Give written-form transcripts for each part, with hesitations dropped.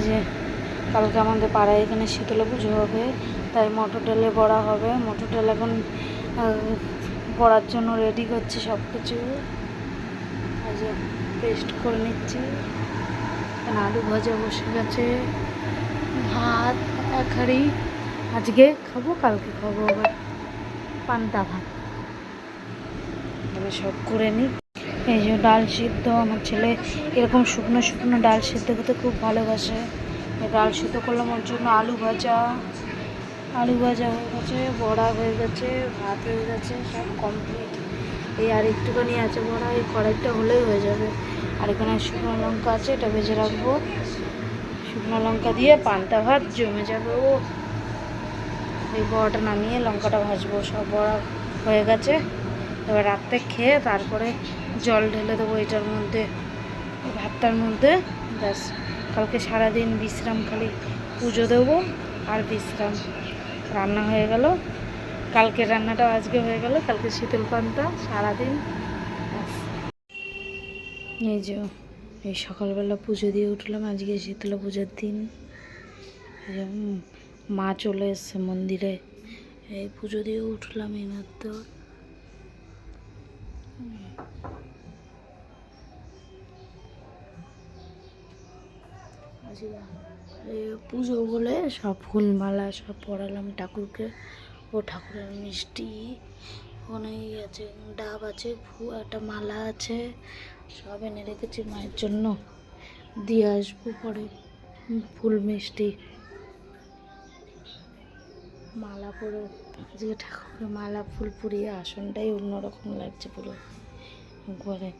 যে কালকে আমাদের পাড়ায় এখানে শীতলা পুজো হবে, তাই মটর ডালে বড়া হবে। মটর ডাল এখন বড়ার জন্য রেডি করছি সব কিছু। এই যে পেস্ট করে নিচ্ছি। আলু ভাজা বসে গেছে, ভাত এক হাঁড়ি, আজকে খাবো কালকে খাবো আবার পান্তা ভাত। এবার সব করে নিই। এই যে ডাল সিদ্ধ, আমার ছেলে এরকম শুকনো শুকনো ডাল সিদ্ধ খেতে খুব ভালোবাসে। ডাল সিদ্ধ করলাম ওর জন্য। আলু ভাজা হয়ে গেছে, বড়া হয়ে গেছে, ভাত হয়ে গেছে, সব কমপ্লিট। এই আর একটুখানি আছে বড়া, এই কড়াইটা হলেই হয়ে যাবে। আর এখানে শুকনো লঙ্কা আছে, এটা ভেজে রাখবো। শুকনো লঙ্কা দিয়ে পান্তা ভাত জমে যাবে। ও এই বড়াটা নামিয়ে লঙ্কাটা ভাজবো। সব বড়া হয়ে গেছে, এবার রাত্রে খেয়ে তারপরে জল ঢেলে দেবো এটার মধ্যে, ভাতটার মধ্যে। ব্যাস, কালকে সারাদিন বিশ্রাম, খালি পুজো দেবো আর বিশ্রাম। রান্না হয়ে গেল, কালকে রান্নাটাও আজকে হয়ে গেল। কালকে শীতল পান্তা সারাদিন। এই যে এই সকালবেলা পুজো দিয়ে উঠলাম, আজকে শীতলা পুজোর দিন। মা চলে এসছে মন্দিরে, এই পুজো দিয়ে উঠলাম এইমাত্র। পুজো বলে সব ফুলমালা সব পরালাম ঠাকুরকে। ও ঠাকুরের মিষ্টি ওখানে আছে, ডাব আছে, একটা মালা আছে, সব এনে রেখেছি মায়ের জন্য, দিয়ে আসবো পরে। ফুল মিষ্টি মালা পরে আজকে ঠাকুরকে মালা ফুল পুড়িয়ে আসনটাই অন্যরকম লাগছে পুরো ঘরে।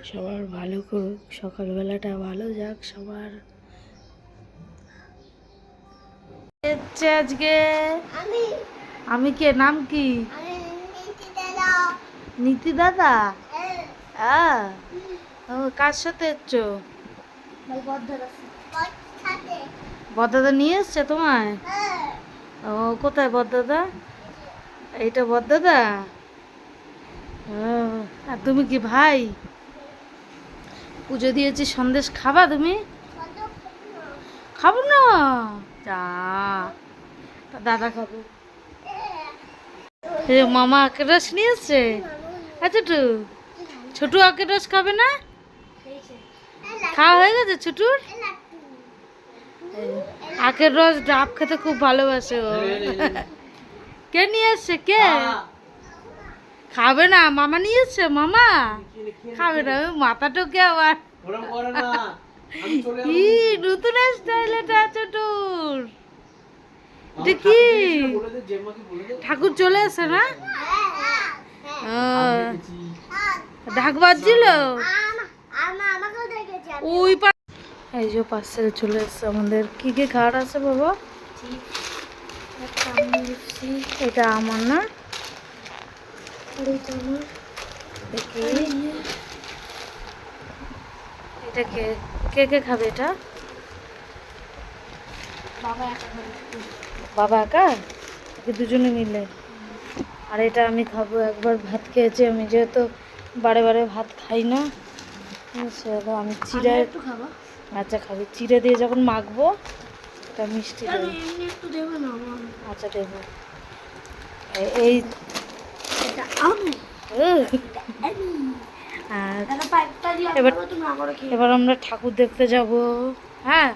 সবার ভালো করুক, সকালবেলাটা ভালো যাক সবার। আজকে আমি কে, নাম কি? নীতি দাদা। ও কার সাথে এসছো? বড়দাদা নিয়ে এসছে তোমায়? ও কোথায় বড়দাদা? এইটা বড়দাদা। ও আর তুমি কি ভাই? পুজো দিয়েছি, সন্দেশ খাবা তুমি? খাবো না যা, দাদা খাবো। মামা আখের রস নিয়ে এসছে। আচ্ছা ছোটু আখের রস খাবে না? খাওয়া হয়ে গেছে ছোটুর? আখের রস ডাব খেতে খুব ভালোবাসে ও। কে নিয়ে এসছে? কে খাবে না? মামা নিয়ে এসছে। মামা খাবে না, মাথা টোকে আবার। কি নতুন স্টাইল এটা ছোটুর, এটা কি? ঠাকুর চলে এসে না? ঢাক বাজছিল ওই। এই যে পার্সেল চলে এসছে আমাদের। কি কি খাবার আছে বাবা? এটা আমার না, এটা কে কে কে খাবে এটা? বাবা একা? দুজনে মিলে। আর এটা আমি খাবো। একবার ভাত খেয়েছি আমি, যেহেতু বারে বারে ভাত খাই না, সেটা আমি চিড়ে একটু খাবো। আচ্ছা খাবি, চিড়ে দিয়ে যখন মাখবো এটা মিষ্টি একটু দেবো না? আচ্ছা দেবো। এই এবার আমরা ঠাকুর দেখতে যাব। হ্যাঁ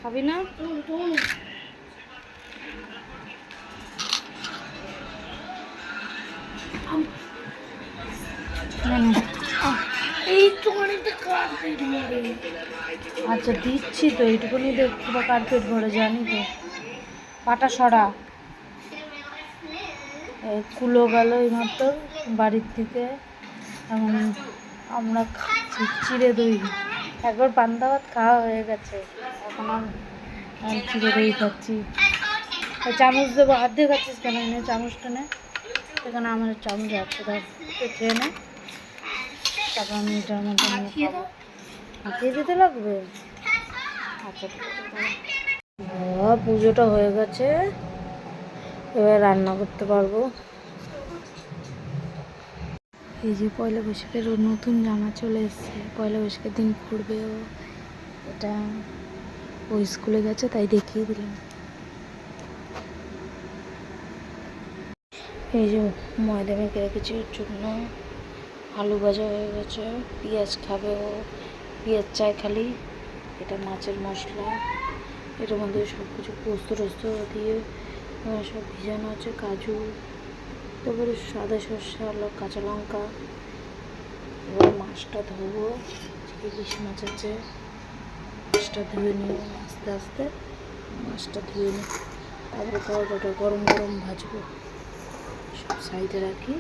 খাবি না? আচ্ছা দিচ্ছি তো, এইটুকুনি দেখবো কার্পেট ভরে, জানি তো। পাটা সরা কুলো গেল এইমাত্র বাড়ির থেকে। এখন আমরা খাচ্ছি চিড়ে দই। একবার পান্তা ভাত খাওয়া হয়ে গেছে, এখন আমি চিড়ে দই খাচ্ছি। চামচ দেবো, হাত দিয়ে খাচ্ছিস কেন? এনে চামচটা নে, এখানে আমার চামচ আছে, ধর খেয়ে নে। তারপর আমি এটার মধ্যে খাবো। হাতিয়ে দিতে লাগবে? আচ্ছা ঠিক আছে। পুজোটা হয়ে গেছে, এবার রান্না করতে পারবো। এই যে পয়লা বৈশাখের নতুন জামা চলে এসছে, পয়লা বৈশাখের দিন পরবে ও। এটা ও স্কুলে গেছে তাই দেখিয়ে দিলাম। এই যে ময়দা মেখে রেখেছি ওর জন্য। আলু ভাজা হয়ে গেছে, পেঁয়াজ খাবে ও, পেঁয়াজ চাই খালি। এটা মাছের মশলা, এটার মধ্যে সব কিছু পোস্ত টোস্ত দিয়ে সব ভিজানো আছে, কাজু, তারপরে সাদা সর্ষে, কাঁচা লঙ্কা। এবার মাছটা ধোবো, ইলিশ মাছ আছে, মাছটা ধুয়ে নিও আস্তে আস্তে। মাছটা ধুয়ে নিই, তারপরে কড়াইটা গরম গরম ভাজবো। সব সাইডে রাখি।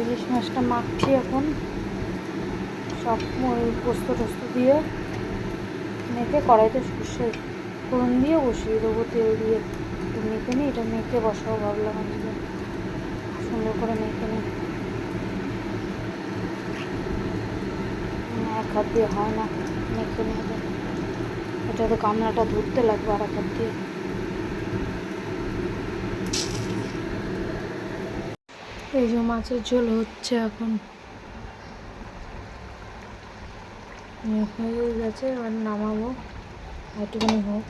ইলিশ মাছটা মাখছি এখন, সব পোস্ত টোস্ত দিয়ে মেখে কড়াইতে সর্ষে ফোড়ন দিয়ে বসিয়ে দেবো, তেল দিয়ে। মেখে নিই, এটা মেখে বসাবো ভাবলাম আজকে, সুন্দর করে মেখে নিই। এক হাত দিয়ে হয় না, মেখে নেবে। এটা তো কামড়াটা ধরতে লাগবে আর এক হাত দিয়ে। এই যে মাছের ঝোল হচ্ছে এখন, হয়ে গেছে, এবার নামাবো, একটুখানি হোক।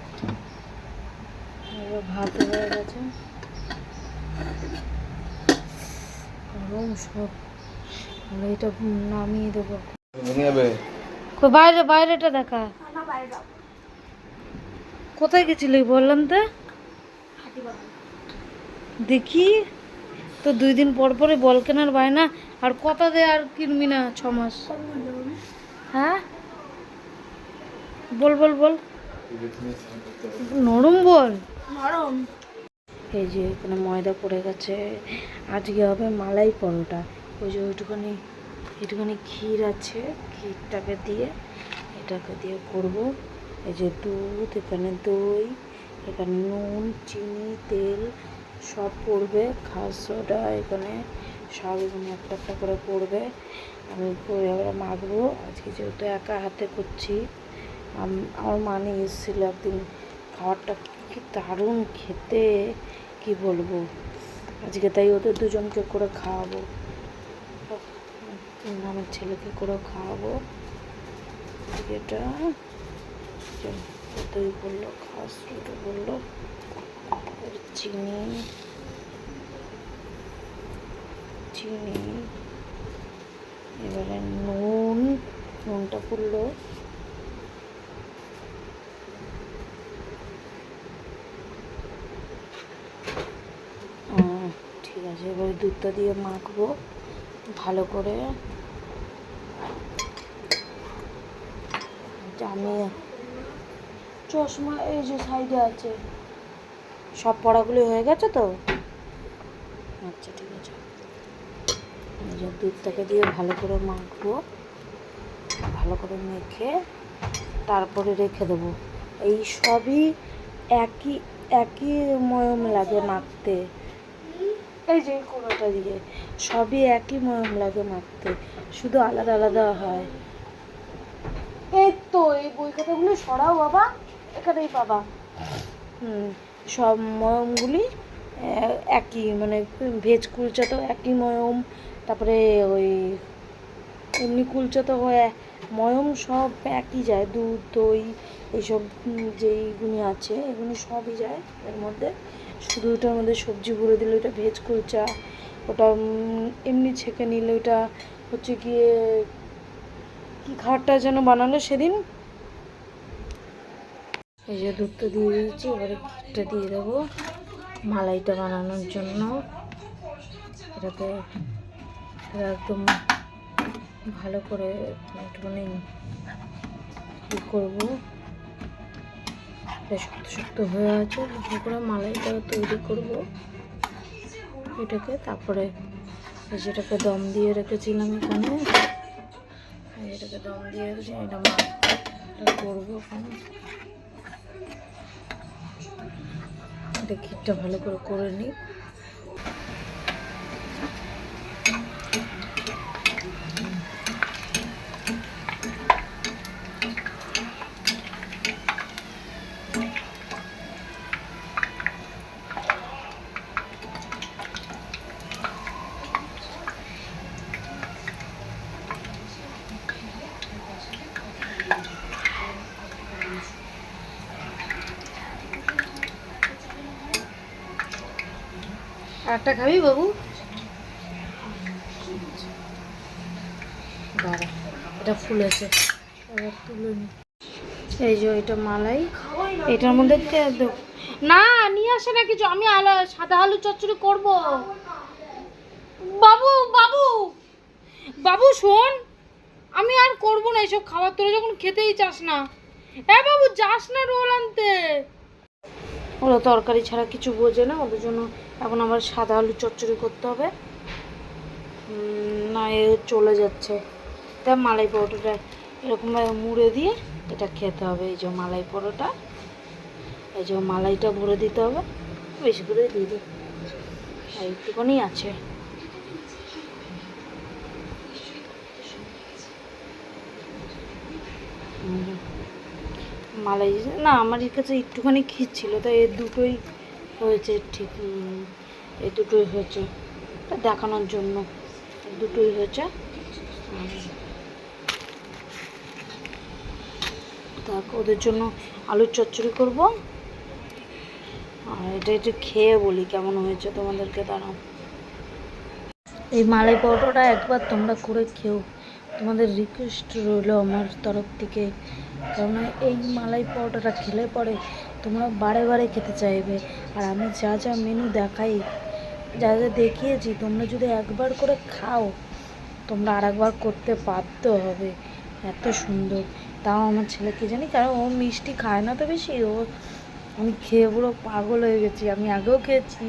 এবার ভাত হয়ে গেছে, গরম সব। এটা নামিয়ে দেবো। বাইরে, বাইরেটা দেখা। কোথায় গেছিলি বললাম তো? দেখি তো 2 দিন পর পরে বল কেনার বায়না, আর কথা দে আর কিনবি না 6 মাস। হ্যাঁ বল বল বল, নরম বল, নরম। এই যে এখানে ময়দা পড়ে গেছে, আজকে হবে মালাই পরোটা। ওই যে একটুখানি ক্ষীর আছে, ক্ষীরটাকে দিয়ে এটাকে দিয়ে করবো। এই যে দুধ, এখানে দই, এখানে নুন, চিনি, তেল সব পড়বে, খাস সোডা এখানে, সব এখানে একটা একটা করে পড়বে। আমি করে আবার মাখবো। আজকে যেহেতু একা হাতে করছি, আমার মা নিয়ে এসেছিলো একদিন, খাবারটা কি দারুণ খেতে, কি বলবো। আজকে তাই ওদের দুজনকে করে খাওয়াবো, আমার ছেলেকে করে খাওয়াবো। এটা দই বললো, খাস ওটা বললো, চিনি চিনি, এবারে নুনটা পড়লো। ঠিক আছে, এবার দুধটা দিয়ে মাখবো ভালো করে। আমি চশমা এই যে সাইডে আছে, সব পড়াগুলি হয়ে গেছে তো? আচ্ছা ঠিক আছে। এই যে দুধটাকে দিয়ে ভালো করে মাখবো, ভালো করে মেখে তারপরে রেখে দেবো। এই সবই একই একই ময়ম লাগে মাখতে। এই যে কোনোটা দিয়ে সবই একই ময়ম লাগে মাখতে, শুধু আলাদা আলাদা হয়। এই তো এই বই খাতাগুলো সরাও বাবা, এখানেই পাবা। সব ময়মগুলি একই, মানে ভেজ কুলচা তো একই ময়ম, তারপরে ওই এমনি কুলচা তো ময়ম সব একই যায়। দুধ, দই, এইসব যেইগুলি আছে এগুলি সবই যায় এর মধ্যে। শুধু ওটার মধ্যে সবজি ভরে দিলে ওটা ভেজ কুলচা, ওটা এমনি ছেঁকে নিলে ওটা হচ্ছে গিয়ে কি খাবারটা যেন বানালো সেদিন। এই যে দুধটা দিয়ে দিয়েছি, এবারে ঘিটা দিয়ে দেবো মালাইটা বানানোর জন্য। এটাকে একদম ভালো করে একটুখানি কী করবো, শক্ত শক্ত হয়ে আছে, ভালো করে মালাইটা তৈরি করব এটাকে। তারপরে যেটাকে দম দিয়ে রেখেছিলাম এখানে, এটাকে দম দিয়ে রেখেছি, এটা মালাইটা করবো ওখানে। এটা ক্ষীরটা ভালো করে নিই। একটা খাবি বাবু? দাঁড়া, এটা ফুলেছে, এবার তুলে নি। এই যে এটা মালাই, এটার মধ্যে না নিয়ে আসে না কিছু, আমি সাদা আলু চচ্চড়ি করব। বাবু বাবু বাবু শোন, আমি আর করবো না এইসব খাবার, তোরা যখন খেতেই চাস না। হ্যাঁ বাবু যাস না রোল আনতে। ওরা তরকারি ছাড়া কিছু বোঝে না, ওদের জন্য এখন আবার সাদা আলু চচ্চড়ি করতে হবে। না এ চলে যাচ্ছে, তাই মালাই পরোটাটা এরকমভাবে মুড়ে দিয়ে এটা খেতে হবে। এই যে মালাই পরোটা, এই যে মালাইটা ভরে দিতে হবে, বেশি করে দিয়ে দিই, একটুখানি আছে। মালাই না আমার কাছে একটুখানি ক্ষীর ছিল, তাই এর দুটোই হয়েছে ঠিক, এই দুটোই হয়েছে দেখানোর জন্য, দুটোই হয়েছে। তারপর ওদের জন্য আলুর চচ্চড়ি করব, আর এটা একটু খেয়ে বলি কেমন হয়েছে তোমাদেরকে। দাঁড়াও, এই মালাই পরোটাটা একবার তোমরা করে খেও, তোমাদের রিকোয়েস্ট রইল আমার তরফ থেকে। কারণ এই মালাই পরোটাটা খেলে পরে তোমরা বারে বারে খেতে চাইবে। আর আমি যা যা মেনু দেখাই, যা যা দেখিয়েছি, তোমরা যদি একবার করে খাও তোমরা আর একবার করতে বাধ্য হবে, এত সুন্দর। তাও আমার ছেলে কি জানি, কারণ ও মিষ্টি খায় না তো বেশি, আমি খেয়ে পুরো পাগল হয়ে গেছি। আমি আগেও খেয়েছি,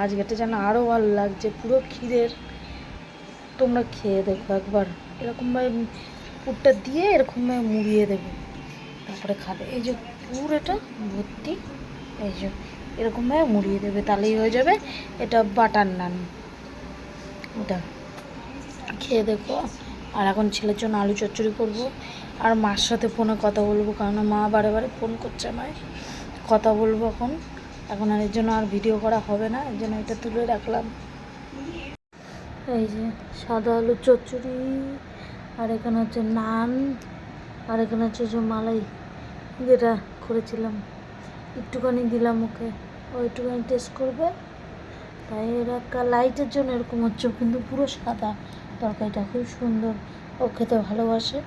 আজকেটা যেন আরও ভালো লাগছে, পুরো ক্ষীরের। তোমরা খেয়ে দেখো একবার, এরকমভাবে পুরটা দিয়ে এরকমভাবে মুড়িয়ে দেবে, তারপরে খাবে। এই যে পুর এটা ভর্তি, এই যে এরকমভাবে মুড়িয়ে দেবে, তাহলেই হয়ে যাবে এটা বাটার নান। এটা খেয়ে দেখো। আর এখন ছেলের জন্য আলু চচ্চড়ি করবো, আর মার সাথে ফোনে কথা বলবো, কারণ মা বারে বারে ফোন করছে আমায়, কথা বলবো এখন আর এর জন্য আর ভিডিও করা হবে না, এর জন্য এটা তুলে রাখলাম। এই যে সাদা আলু চচ্চড়ি, আর এখানে হচ্ছে নান, আর এখানে হচ্ছে যে মালাই যেটা করেছিলাম, একটুখানি দিলাম ওকে, ও একটুখানি টেস্ট করবে, তাই এরা লাইটের জন্য এরকম হচ্ছে, কিন্তু পুরো সাদা তরকারিটা খুব সুন্দর, ও খেতে ভালোবাসে।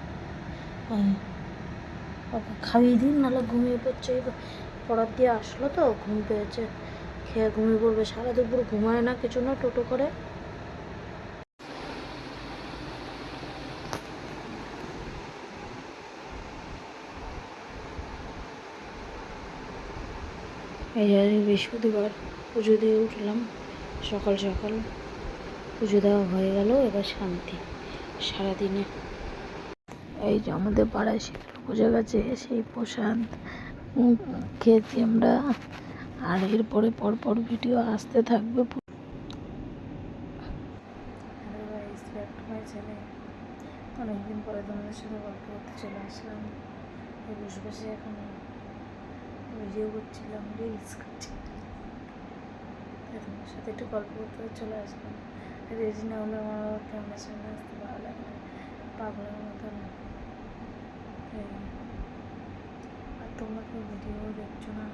ওকে খাইয়ে দিন, নাহলে ঘুমিয়ে পড়ছে। পড়ার দিয়ে আসলো তো ঘুম পেয়েছে, খেয়ে ঘুমিয়ে পড়বে, সারা দুপুর ঘুমায় না কিছু না, টোটো করে। এই যে বৃহস্পতিবার পুজো দিয়ে উঠলাম সকাল সকাল, পুজো দেওয়া হয়ে গেল, এবার শান্তি সারাদিনে। এই যে আমাদের পাড়ায় শীতল পুজো গেছে, সেই প্রসাদ খেয়েছি আমরা, আর এরপরে পরপর ভিডিও আসতে থাকবে। ছেলে অনেকদিন পরে তোমাদের সাথে গল্প করতে চলে আসলাম, বসে বসে এখন ভিডিও করছিলাম, রিলস করছিলাম, তোমার সাথে একটু গল্প করতে চলে আসলাম। রেডি না হলে আমার ক্যামেরার সামনে আসতে ভালো লাগে না, পাগলের মতন। আর তোমরা কেউ ভিডিও দেখছো না,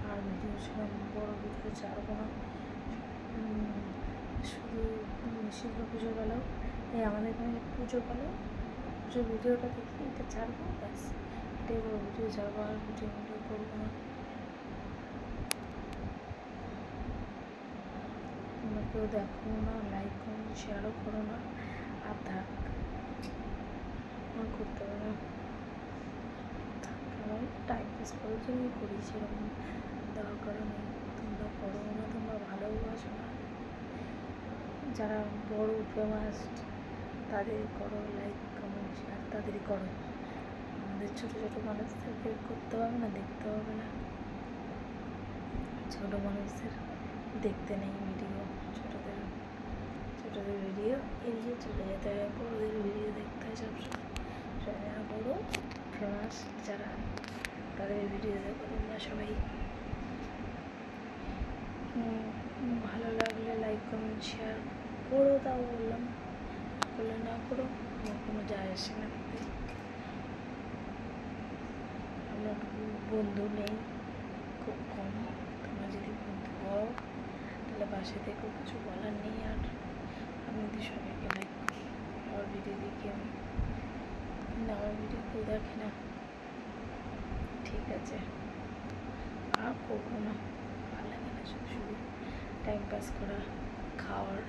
আর ভিডিও ছিলাম বড়ো ভিডিও ছাড়বো না, শুধু শিল্প পুজো গেলেও এই আমাদের এখানে পুজো করে, পুজোর ভিডিওটা দেখি, এটা ছাড়বো ব্যাস, এটাই বড় ভিডিও ছাড়বো, আর ভিডিও করবো না। তোমরা কেউ দেখো না, লাইক কমেন্ট শেয়ারও করো না, আর থাক, আমার করতে হবে না, আমার টাইম পাস করার জন্যই করি, সেরকম দরকার নেই। তোমরা করো না, তোমরা ভালোবাসো না, যারা বড় ফেমাস তাদের করো লাইক কমেন্ট শেয়ার, তাদেরই করো। আমাদের ছোটো ছোটো মানুষদেরকে করতে হবে না, দেখতে হবে না, ছোটো মানুষদের দেখতে নেই ভিডিও, ছোটোদের ভিডিও এড়িয়ে চলে যেতে হয়, বড়োদের ভিডিও দেখতে হয় সবসময়। যারা বড়ো ফেমাস যারা, তাদের ভিডিও দেখো তোমরা সবাই। ভালো লাগলে লাইক কমেন্ট শেয়ার করো, তাও বললাম, করলে না করো আমার কোনো যায় আসে না। আমার বন্ধু নেই, খুব কম, তোমরা যদি বন্ধু হও তাহলে বাসা থেকেও কিছু বলার নেই। আর আমি যদি সবাইকে লাইক করি, আমার ভিডিও দেখি আমি, কিন্তু আমার ভিডিও কেউ দেখে না, ঠিক আছে, আর করবো না, ভালো লাগে না শুধু শুধু টাইম পাস করা, খাওয়ার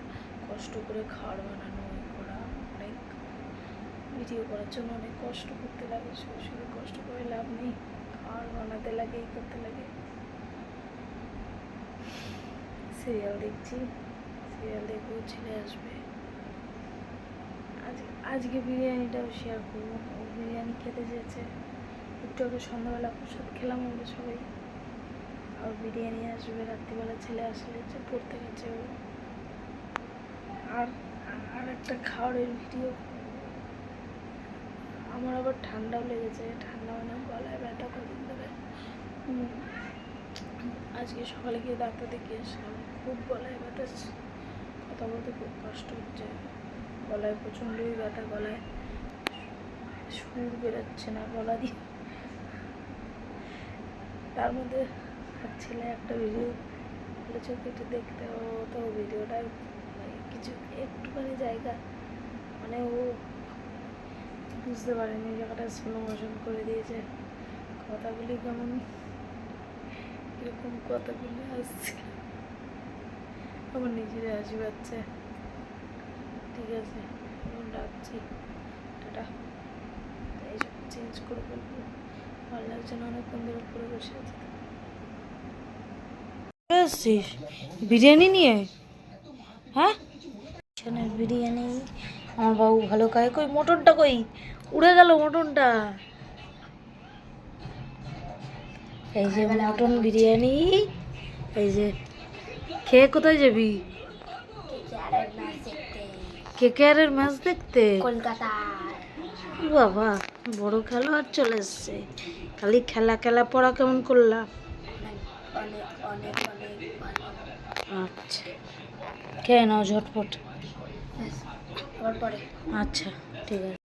কষ্ট করে খাওয়ার বানানো, ওই করা, অনেক ভিডিও করার জন্য অনেক কষ্ট করতে লাগে, শুধু শুধু কষ্ট করে লাভ নেই, খাওয়ার বানাতে লাগে, এই করতে লাগে। সিরিয়াল দেখছি, সিরিয়াল দেখবো, ছেলে আসবে, আজকে বিরিয়ানিটাও শেয়ার করবো, ও বিরিয়ানি খেতে চেয়েছে, একটু আগে সন্ধ্যাবেলা প্রসাদ খেলাম আমরা সবাই, আর বিরিয়ানি আসবে রাত্রিবেলা, ছেলে আসলে পড়তে গেছে ও, আর একটা খাওয়ারের ভিডিও। আমার আবার ঠান্ডাও লেগেছে, ঠান্ডা মানে গলায় ব্যথা কদিন ধরে, আজকে সকালে গিয়ে ডাক্তার দেখিয়ে আসলাম, খুব গলায় ব্যথা, কথা বলতে খুব কষ্ট হচ্ছে, গলায় প্রচণ্ডই ব্যথা, গলায় সুর বেরোচ্ছে না গলা দিয়ে। তার মধ্যে ছেলে একটা ভিডিও বলেছে কেটে দেখতে, ও তো ভিডিওটার মানে কিছু একটুখানি জায়গা মানে ও বুঝতে পারেনি, জায়গাটা স্লো মোশন করে দিয়েছে, কথাগুলি কেমন এরকম কথাগুলি আসছে, আমার নিজের হাসি পাচ্ছে। ঠিক আছে, এখন রাখছি, টাটা। এইসব চেঞ্জ করে ফেলবো, ভালো লাগছে না, অনেকক্ষণ ধরে পরে বসে আছি। আসছিস বিরিয়ানি নিয়ে? হ্যাঁ, বিরিয়ানি আমার বাবু ভালো খায়। কই মটনটা, কই উড়ে গেল মটনটা? এই যে মটন বিরিয়ানি, এই যে খেয়ে কোথায় যাবি? কেকেআরের ম্যাচ দেখতে কলকাতায়। বাবা, বড় খেলোয়াড় চলে এসছে, খালি খেলা খেলা, পড়া কেমন করলা? আচ্ছা, খেয়ে নাও ঝটপট, আচ্ছা ঠিক আছে।